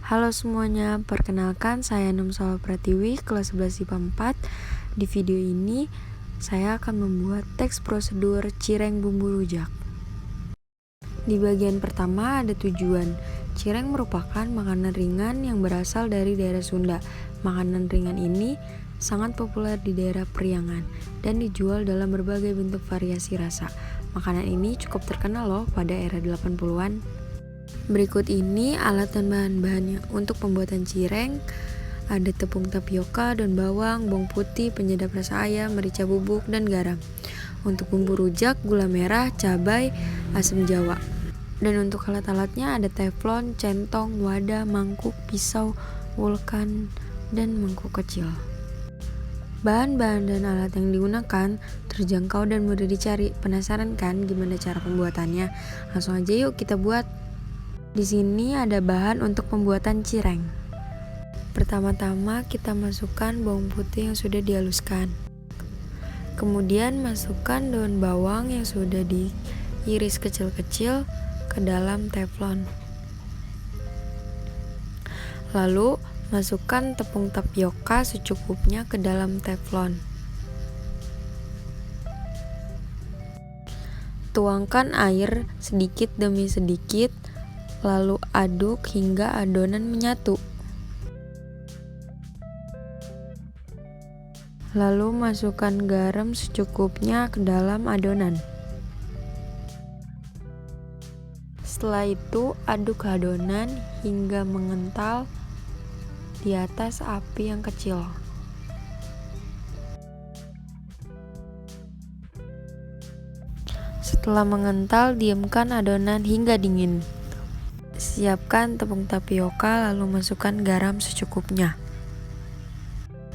Halo semuanya, perkenalkan saya Numsal Pratiwi, kelas 11 IPA 4. Di video ini, saya akan membuat teks prosedur cireng bumbu rujak. Di bagian pertama ada tujuan. Cireng merupakan makanan ringan yang berasal dari daerah Sunda. Makanan ringan ini sangat populer di daerah Priangan dan dijual dalam berbagai bentuk variasi rasa. Makanan ini cukup terkenal loh pada era 80-an. Berikut ini alat dan bahan-bahannya. Untuk pembuatan cireng, ada tepung tapioka, daun bawang, bawang putih, penyedap rasa ayam, merica bubuk, dan garam. Untuk bumbu rujak, gula merah, cabai, asam jawa. Dan untuk alat-alatnya ada teflon, centong, wadah, mangkuk, pisau, vulkan, dan mangkuk kecil. Bahan-bahan dan alat yang digunakan terjangkau dan mudah dicari. Penasaran kan gimana cara pembuatannya? Langsung aja yuk kita buat. Di sini ada bahan untuk pembuatan cireng. Pertama-tama kita masukkan bawang putih yang sudah dihaluskan. Kemudian masukkan daun bawang yang sudah diiris kecil-kecil ke dalam teflon. Lalu masukkan tepung tapioka secukupnya ke dalam teflon. Tuangkan air sedikit demi sedikit, lalu aduk hingga adonan menyatu. Lalu masukkan garam secukupnya ke dalam adonan. Setelah itu aduk adonan hingga mengental di atas api yang kecil. Setelah mengental, diamkan adonan hingga dingin. Siapkan tepung tapioka, lalu masukkan garam secukupnya.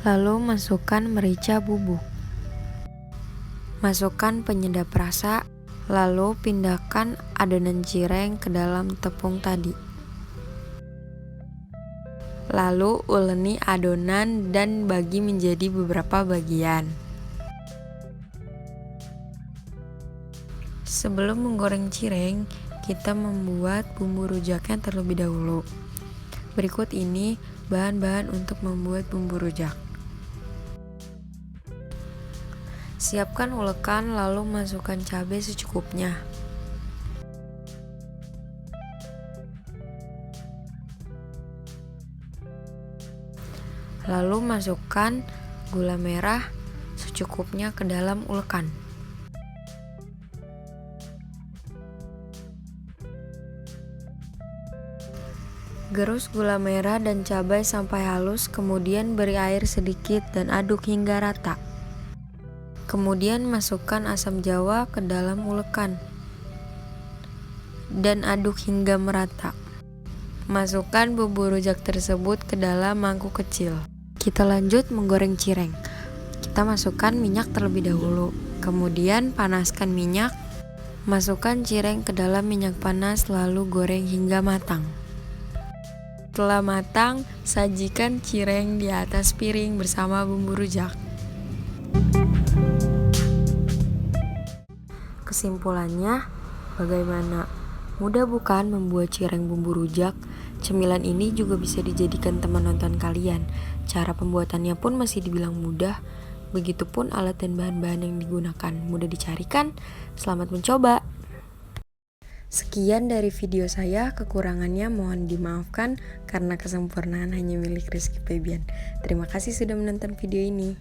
Lalu masukkan merica bubuk. Masukkan penyedap rasa, lalu pindahkan adonan cireng ke dalam tepung tadi. Lalu uleni adonan dan bagi menjadi beberapa bagian. Sebelum menggoreng cireng, kita membuat bumbu rujaknya terlebih dahulu. Berikut ini bahan-bahan untuk membuat bumbu rujak. Siapkan ulekan, lalu masukkan cabai secukupnya. Lalu masukkan gula merah secukupnya ke dalam ulekan. Gerus gula merah dan cabai sampai halus, kemudian beri air sedikit dan aduk hingga rata. Kemudian masukkan asam jawa ke dalam ulekan dan aduk hingga merata. Masukkan bumbu rujak tersebut ke dalam mangkuk kecil. Kita lanjut menggoreng cireng. Kita masukkan minyak terlebih dahulu. Kemudian panaskan minyak. Masukkan cireng ke dalam minyak panas lalu goreng hingga matang. Setelah matang, sajikan cireng di atas piring bersama bumbu rujak. Kesimpulannya, bagaimana? Mudah bukan membuat cireng bumbu rujak? Cemilan ini juga bisa dijadikan teman nonton kalian. Cara pembuatannya pun masih dibilang mudah. Begitupun alat dan bahan-bahan yang digunakan. Mudah dicari kan? Selamat mencoba! Sekian dari video saya, kekurangannya mohon dimaafkan karena kesempurnaan hanya milik Rizky Febian. Terima kasih sudah menonton video ini.